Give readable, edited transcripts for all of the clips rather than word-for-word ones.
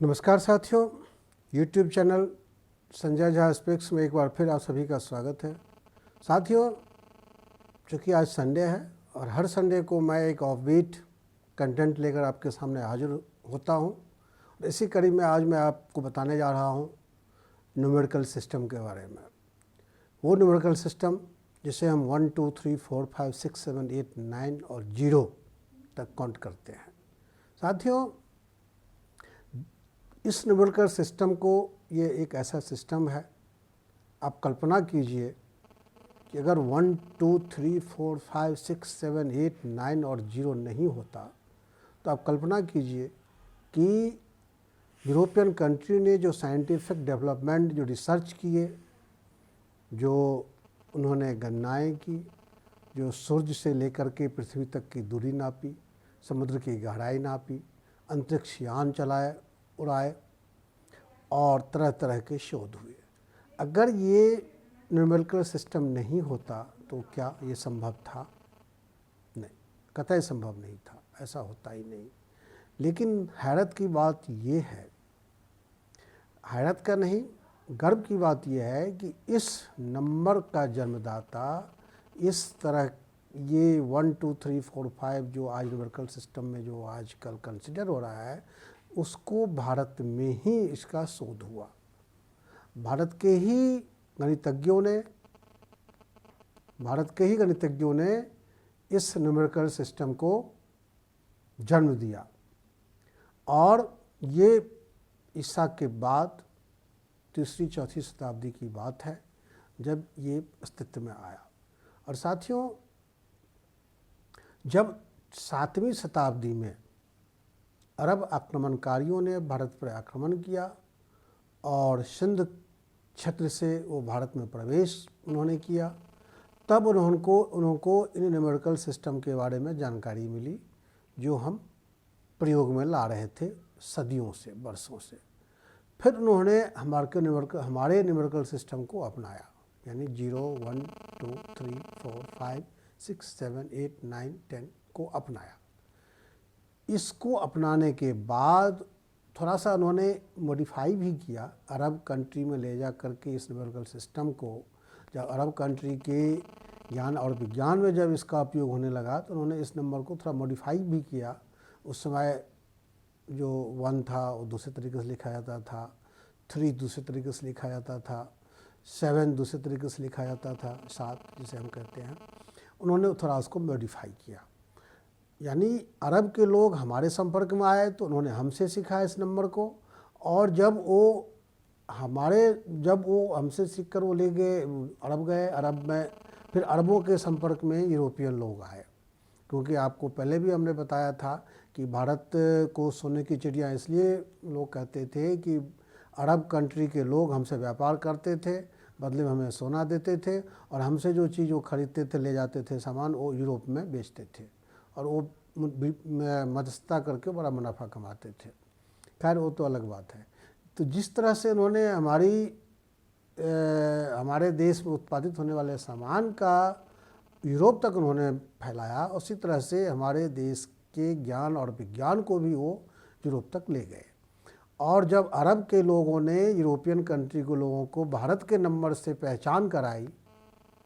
नमस्कार साथियों, YouTube channel Sanjay Jha speaks में एक बार फिर आप सभी का स्वागत है। साथियों, चूँकि आज संडे है और हर संडे को मैं एक ऑफ बीट कंटेंट लेकर आपके सामने हाजिर होता हूँ। इसी कड़ी में आज मैं आपको बताने जा रहा हूँ न्यूमेरिकल सिस्टम के बारे में। वो न्यूमेरिकल सिस्टम जिसे हम 1 2 3 4 5 6 7 8 9 और 0 तक काउंट करते हैं। साथियों, इस न्यूमेरिकल सिस्टम को, ये एक ऐसा सिस्टम है, आप कल्पना कीजिए कि अगर 1 2 3 4 5 6 7 8 9 और 0 नहीं होता तो आप कल्पना कीजिए कि यूरोपियन कंट्री ने जो साइंटिफिक डेवलपमेंट, जो रिसर्च किए, जो उन्होंने गणनाएँ की, जो सूर्य से लेकर के पृथ्वी तक की दूरी नापी, समुद्र की गहराई नापी, अंतरिक्ष यान चलाए, उड़ाए और तरह तरह के शोध हुए। अगर ये न्यूमेरिकल सिस्टम नहीं होता तो क्या ये संभव था? नहीं, कतई संभव नहीं था, ऐसा होता ही नहीं। लेकिन हैरत की बात ये है, हैरत का नहीं, गर्व की बात यह है कि इस नंबर का जन्मदाता, इस तरह ये 1 2 3 4 5 जो आज न्यूमेरिकल सिस्टम में जो आजकल कंसिडर हो रहा है, उसको भारत में ही इसका शोध हुआ। भारत के ही गणितज्ञों ने इस न्यूमेरिकल सिस्टम को जन्म दिया और ये ईसा के बाद तीसरी चौथी शताब्दी की बात है जब ये अस्तित्व में आया। और साथियों, जब 7वीं शताब्दी में अरब आक्रमणकारियों ने भारत पर आक्रमण किया और सिंध क्षेत्र से वो भारत में प्रवेश उन्होंने किया, तब उनको इन न्यूमेरिकल सिस्टम के बारे में जानकारी मिली जो हम प्रयोग में ला रहे थे सदियों से, वर्षों से। फिर उन्होंने हमारे न्यूमेरिकल सिस्टम को अपनाया, यानी 0 1 2 3 4 5 6 7 8 9 10 को अपनाया। इसको अपनाने के बाद थोड़ा सा उन्होंने मॉडिफाई भी किया अरब कंट्री में ले जा करके इस न्यूमेरिकल सिस्टम को। जब अरब कंट्री के ज्ञान और विज्ञान में जब इसका उपयोग होने लगा तो उन्होंने इस नंबर को थोड़ा मॉडिफाई भी किया। उस समय जो 1 था वो दूसरे तरीके से लिखा जाता था, 3 दूसरे तरीके से लिखा जाता था, 7 दूसरे तरीके से लिखा जाता था, 7 जिसे हम कहते हैं। उन्होंने थोड़ा उसको मॉडिफाई किया, यानी अरब के लोग हमारे संपर्क में आए तो उन्होंने हमसे सीखा इस नंबर को, और जब वो हमसे सीखकर वो ले गए, अरब गए, अरब में फिर अरबों के संपर्क में यूरोपियन लोग आए। क्योंकि आपको पहले भी हमने बताया था कि भारत को सोने की चिड़िया इसलिए लोग कहते थे कि अरब कंट्री के लोग हमसे व्यापार करते थे, बदले में हमें सोना देते थे और हमसे जो चीज़ वो खरीदते थे, ले जाते थे सामान, वो यूरोप में बेचते थे और वो मध्यस्थता करके बड़ा मुनाफा कमाते थे। खैर, वो तो अलग बात है। तो जिस तरह से उन्होंने हमारे देश में उत्पादित होने वाले सामान का यूरोप तक उन्होंने फैलाया, उसी तरह से हमारे देश के ज्ञान और विज्ञान को भी वो यूरोप तक ले गए। और जब अरब के लोगों ने यूरोपियन कंट्री के लोगों को भारत के नंबर से पहचान कराई,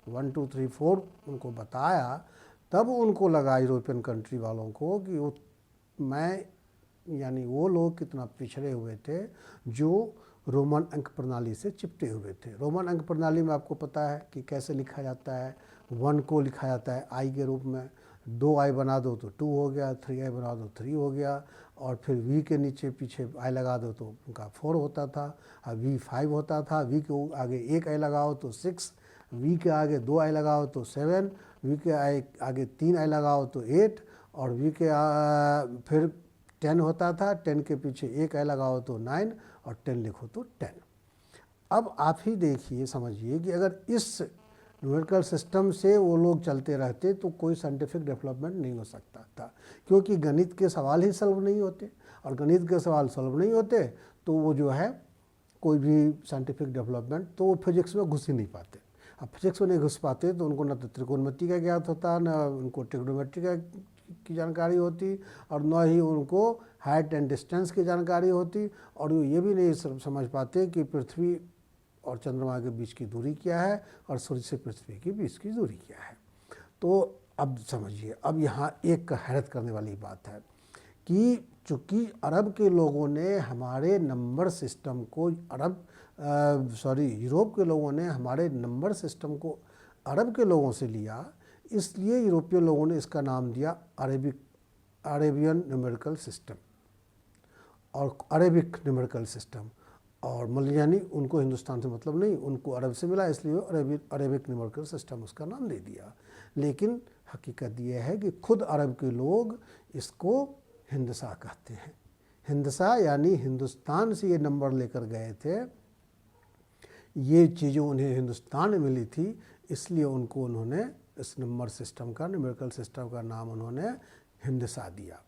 1 2 3 4 उनको बताया, तब उनको लगा यूरोपियन कंट्री वालों को कि वो लोग कितना पिछड़े हुए थे जो रोमन अंक प्रणाली से चिपटे हुए थे। रोमन अंक प्रणाली में आपको पता है कि कैसे लिखा जाता है। 1 को लिखा जाता है आई के रूप में, 2 आई बना दो तो 2 हो गया, 3 आई बना दो 3 हो गया, और फिर वी के नीचे पीछे आई लगा दो तो उनका 4 होता था, और वी 5 होता था, वी के आगे 1 आई लगाओ तो 6, वी के आगे 2 आई लगाओ तो 7, वी के आगे 3 आई लगाओ तो 8, और वी के फिर 10 होता था, 10 के पीछे 1 आई लगाओ तो 9, और 10 लिखो तो 10। अब आप ही देखिए, समझिए कि अगर इस न्यूमेरिकल सिस्टम से वो लोग चलते रहते तो कोई साइंटिफिक डेवलपमेंट नहीं हो सकता था, क्योंकि गणित के सवाल ही सॉल्व नहीं होते, और गणित के सवाल सॉल्व नहीं होते तो वो जो है कोई भी साइंटिफिक डेवलपमेंट, तो वो फिजिक्स में घुस ही नहीं पाते। अब फिजिक्स में नहीं घुस पाते तो उनको न तो त्रिकोणमिति का ज्ञात होता, न उनको ट्रिग्नोमेट्री की जानकारी होती, और न ही उनको हाइट एंड डिस्टेंस की जानकारी होती, और वो ये भी नहीं समझ पाते कि पृथ्वी और चंद्रमा के बीच की दूरी क्या है और सूर्य से पृथ्वी के बीच की दूरी क्या है। तो अब समझिए, अब यहाँ एक हैरत करने वाली बात है कि चूँकि अरब के लोगों ने हमारे नंबर सिस्टम को यूरोप के लोगों ने हमारे नंबर सिस्टम को अरब के लोगों से लिया, इसलिए यूरोपीय लोगों ने इसका नाम दिया अरेबियन न्यूमेरिकल सिस्टम और अरेबिक न्यूमेरिकल सिस्टम। और यानी उनको हिंदुस्तान से मतलब नहीं, उनको अरब से मिला, इसलिए अरेबिक न्यूमेरिकल सिस्टम उसका नाम दे दिया। लेकिन हकीकत यह है कि खुद अरब के लोग इसको हिंदसा कहते हैं। हिंदसा यानी हिंदुस्तान से ये नंबर लेकर गए थे, ये चीज़ें उन्हें हिंदुस्तान में मिली थी, इसलिए उनको उन्होंने इस नंबर सिस्टम का, न्यूमेरिकल सिस्टम का नाम उन्होंने हिंदसा दिया।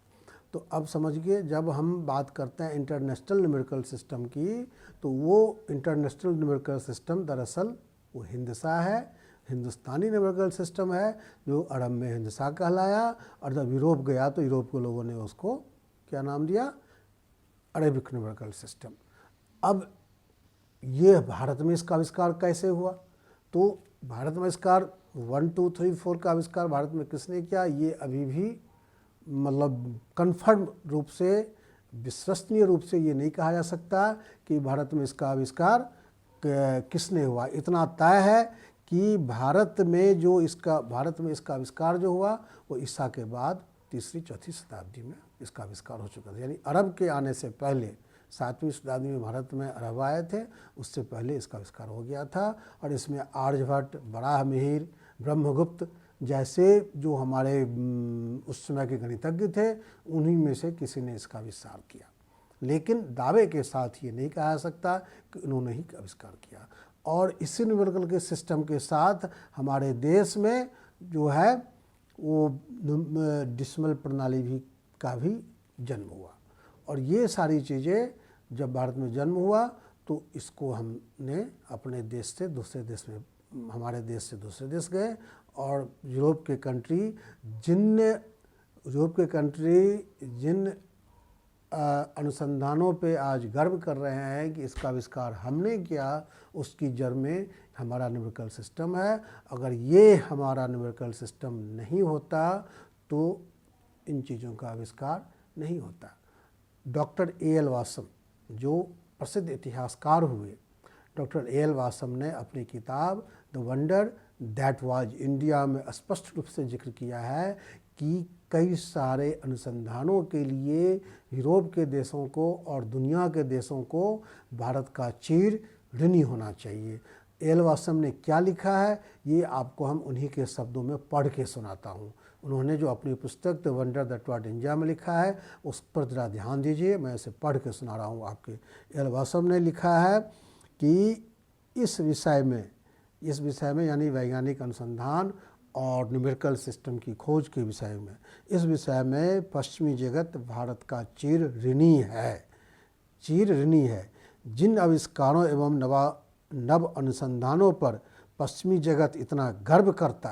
तो अब समझिए, जब हम बात करते हैं इंटरनेशनल न्यूमेरिकल सिस्टम की, तो वो इंटरनेशनल न्यूमेरिकल सिस्टम दरअसल वो हिंदसा है, हिंदुस्तानी न्यूमेरिकल सिस्टम है, जो अरब में हिंदसा कहलाया। और जब यूरोप गया तो यूरोप के लोगों ने उसको क्या नाम दिया? Arabic numerical system. अब ये भारत में इसका आविष्कार कैसे हुआ? तो भारत में आविष्कार 1 2 3 4 का आविष्कार भारत में किसने किया, ये अभी भी मतलब कन्फर्म रूप से, विश्वसनीय रूप से ये नहीं कहा जा सकता कि भारत में इसका आविष्कार किसने हुआ। इतना तय है कि भारत में इसका आविष्कार जो हुआ वो ईसा के बाद 3री 4थी शताब्दी में इसका आविष्कार हो चुका था। यानी अरब के आने से पहले 7वीं शताब्दी में भारत में अरब आए थे, उससे पहले इसका आविष्कार हो गया था। और इसमें आर्यभट्ट, बराहमिहिर, ब्रह्मगुप्त जैसे जो हमारे उस समय के गणितज्ञ थे, उन्हीं में से किसी ने इसका आविष्कार किया। लेकिन दावे के साथ ये नहीं कहा जा सकता कि उन्होंने ही आविष्कार किया। और इसी न्यूमेरिकल के सिस्टम के साथ हमारे देश में जो है वो डेसिमल प्रणाली का भी जन्म हुआ। और ये सारी चीज़ें जब भारत में जन्म हुआ तो इसको हमने अपने देश से दूसरे देश में, हमारे देश से दूसरे देश गए, और यूरोप के कंट्री जिन अनुसंधानों पे आज गर्व कर रहे हैं कि इसका आविष्कार हमने किया, उसकी जड़ में हमारा न्यूमेरिकल सिस्टम है। अगर ये हमारा न्यूमेरिकल सिस्टम नहीं होता तो इन चीज़ों का आविष्कार नहीं होता। Doctor AL. वासम जो प्रसिद्ध इतिहासकार हुए, डॉक्टर ए.एल. वासम ने अपनी किताब the wonder that was India में स्पष्ट रूप से जिक्र किया है कि कई सारे अनुसंधानों के लिए यूरोप के देशों को और दुनिया के देशों को भारत का चिर ऋणी होना चाहिए। ए.एल. वासम ने क्या लिखा है, ये आपको हम उन्हीं के शब्दों में पढ़ के सुनाता हूँ। उन्होंने जो अपनी पुस्तक the wonder that was India में लिखा है, उस पर ज़रा ध्यान दीजिए, मैं इसे पढ़ के सुना रहा हूँ आपके। ए.एल. वासम ने लिखा है कि इस विषय में यानी वैज्ञानिक अनुसंधान और न्यूमेरिकल सिस्टम की खोज के विषय में, इस विषय में पश्चिमी जगत भारत का चिर ऋणी है। जिन आविष्कारों एवं नव अनुसंधानों पर पश्चिमी जगत इतना गर्व करता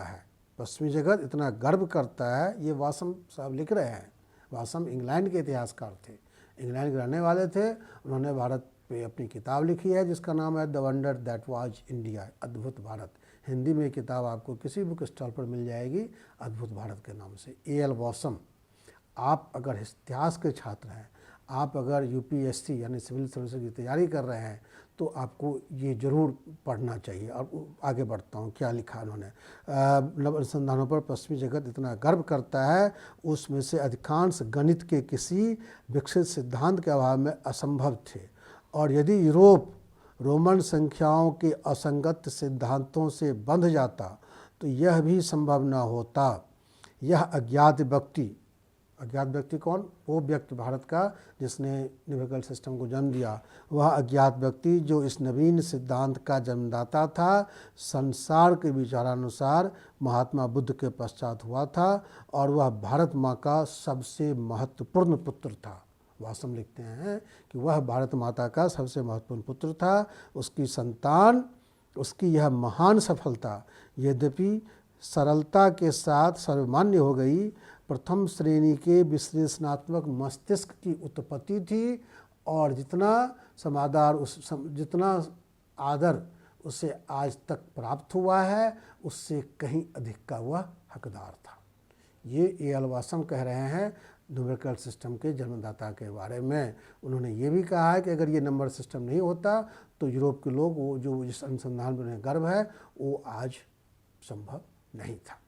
है, ये वासम साहब लिख रहे हैं। वासम इंग्लैंड के इतिहासकार थे, इंग्लैंड के रहने वाले थे। उन्होंने भारत पे अपनी किताब लिखी है जिसका नाम है the wonder that was India, अद्भुत भारत। हिंदी में किताब आपको किसी बुक स्टॉल पर मिल जाएगी, अद्भुत भारत के नाम से। ए.एल. वासम, आप अगर इतिहास के छात्र हैं, आप अगर यूपीएससी यानी सिविल सर्विस की तैयारी कर रहे हैं, तो आपको ये ज़रूर पढ़ना चाहिए। और आगे बढ़ता हूँ, क्या लिखा उन्होंने। नव अनुसंधानों पर पश्चिमी जगत इतना गर्व करता है, उसमें से अधिकांश गणित के किसी विकसित सिद्धांत के अभाव में असंभव थे। और यदि यूरोप रोमन संख्याओं के असंगत सिद्धांतों से बंध जाता तो यह भी संभव न होता। यह अज्ञात व्यक्ति कौन? वो व्यक्ति भारत का जिसने न्यूमेरिकल सिस्टम को जन्म दिया। वह अज्ञात व्यक्ति जो इस नवीन सिद्धांत का जन्मदाता था, संसार के विचारानुसार महात्मा बुद्ध के पश्चात हुआ था, और वह भारत माँ का सबसे महत्वपूर्ण पुत्र था। वासम लिखते हैं कि वह भारत माता का सबसे महत्वपूर्ण पुत्र था। उसकी संतान, उसकी यह महान सफलता यद्यपि सरलता के साथ सर्वमान्य हो गई, प्रथम श्रेणी के विश्लेषणात्मक मस्तिष्क की उत्पत्ति थी और जितना आदर उसे आज तक प्राप्त हुआ है उससे कहीं अधिक का वह हकदार था। ये ए.एल. वाटसन कह रहे हैं न्यूमेरिकल सिस्टम के जन्मदाता के बारे में। उन्होंने ये भी कहा है कि अगर ये नंबर सिस्टम नहीं होता तो यूरोप के लोग वो जो जिस अनुसंधान में उन्हें गर्व है वो आज संभव नहीं था।